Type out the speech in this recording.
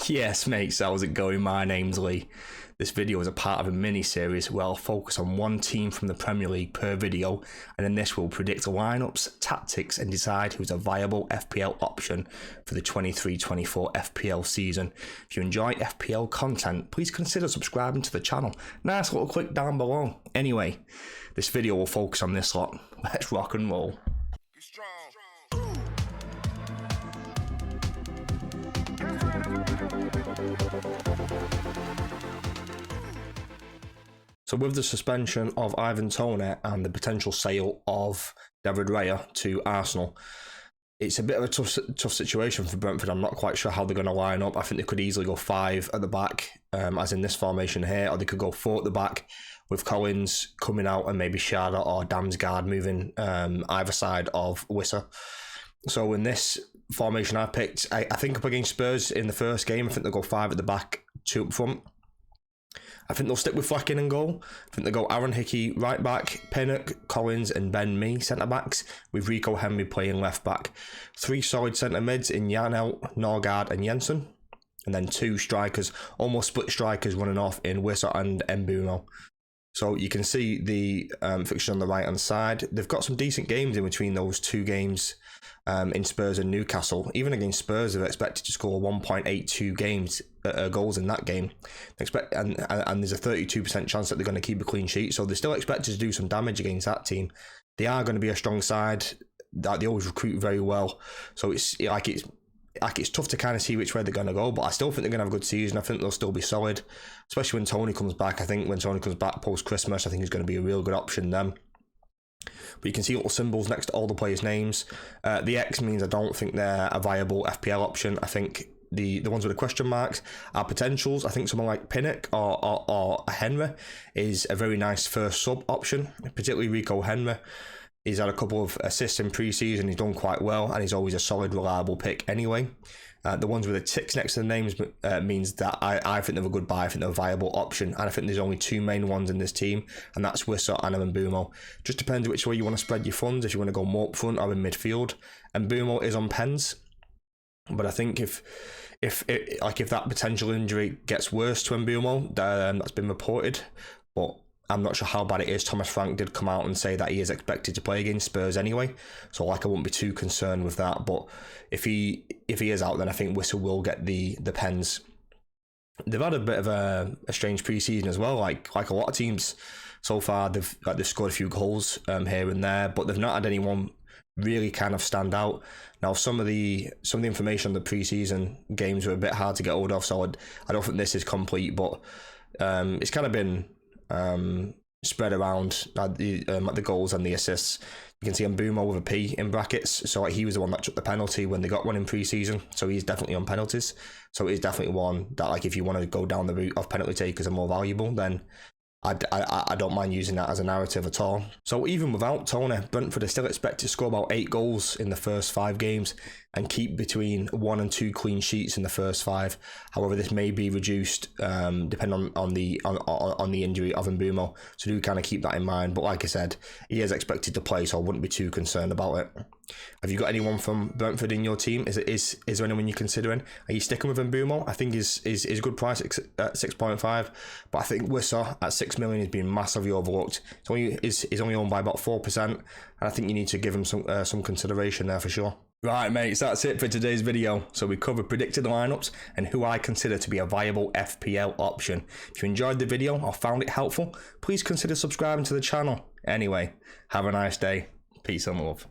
Yes, mates, how's it going? My name's Lee. This video is a part of a mini-series where I'll focus on one team from the Premier League per video, and in this we'll predict lineups, tactics and decide who's a viable FPL option for the 23-24 FPL season. If you enjoy FPL content, please consider subscribing to the channel. Nice little click down below. Anyway, this video will focus on this lot. Let's rock and roll. So with the suspension of Ivan Toney and the potential sale of David Raya to Arsenal, it's a bit of a tough situation for Brentford. I'm not quite sure how they're going to line up. I think they could easily go 5 at the back, as in this formation here, or they could go 4 at the back with Collins coming out and maybe Shada or Damsgaard moving either side of Wissa. So in this formation I picked, I think up against Spurs in the first game, I think they'll go 5 at the back, 2 up front. I think they'll stick with Flecken in goal. I think they'll go Aaron Hickey right back, Pinnock, Collins and Ben Mee centre backs, with Rico Henry playing left back. 3 solid centre mids in Janelt, Norgard and Jensen. And then 2 strikers, almost split strikers running off in Wissa and Mbeumo. So you can see the fixture on the right hand side. They've got some decent games in between those 2 games in Spurs and Newcastle. Even against Spurs, they're expected to score 1.82 goals in that game. And there's a 32% chance that they're going to keep a clean sheet. So they're still expected to do some damage against that team. They are going to be a strong side. They always recruit very well. So it's tough to kind of see which way they're going to go, but I still think they're going to have a good season. I think they'll still be solid, especially when Toney comes back. I think when Toney comes back post-Christmas, I think he's going to be a real good option then. But you can see little symbols next to all the players' names. The X means I don't think they're a viable FPL option. I think the ones with the question marks are potentials. I think someone like Pinnock or Henry is a very nice first sub option, particularly Rico Henry. He's had a couple of assists in pre-season, he's done quite well, and he's always a solid, reliable pick anyway. The ones with the ticks next to the names means that I think they're a good buy, I think they're a viable option, and I think there's only 2 main ones in this team, and that's Wissa and Mbeumo. Just depends which way you want to spread your funds, if you want to go more up front or in midfield. Mbeumo is on pens, but I think if that potential injury gets worse to Mbeumo, that's been reported, but I'm not sure how bad it is. Thomas Frank did come out and say that he is expected to play against Spurs anyway, so I wouldn't be too concerned with that. But if he is out, then I think Wissa will get the pens. They've had a bit of a strange pre-season as well, like a lot of teams so far. They've scored a few goals here and there, but they've not had anyone really kind of stand out. Now some of the information on the pre-season games were a bit hard to get hold of, so I don't think this is complete, but it's kind of been spread around the goals and the assists. You can see Mbeumo with a P in brackets, so he was the one that took the penalty when they got one in pre-season, so he's definitely on penalties. So he's definitely one that, if you want to go down the route of penalty takers are more valuable, then I don't mind using that as a narrative at all. So even without Toney, Brentford are still expected to score about 8 goals in the first 5 games and keep between 1 and 2 clean sheets in the first 5. However, this may be reduced depending on the injury of Mbeumo, so do kind of keep that in mind. But like I said, he is expected to play, so I wouldn't be too concerned about it. Have you got anyone from Brentford in your team? Is there anyone you're considering? Are you sticking with Mbeumo? I think is a good price at 6.5, but I think Wissa at 6 million has been massively overlooked. He's only owned by about 4%, and I think you need to give him some consideration there for sure. Right, mates, that's it for today's video. So we covered predicted lineups and who I consider to be a viable FPL option. If you enjoyed the video or found it helpful, please consider subscribing to the channel. Anyway, have a nice day. Peace and love.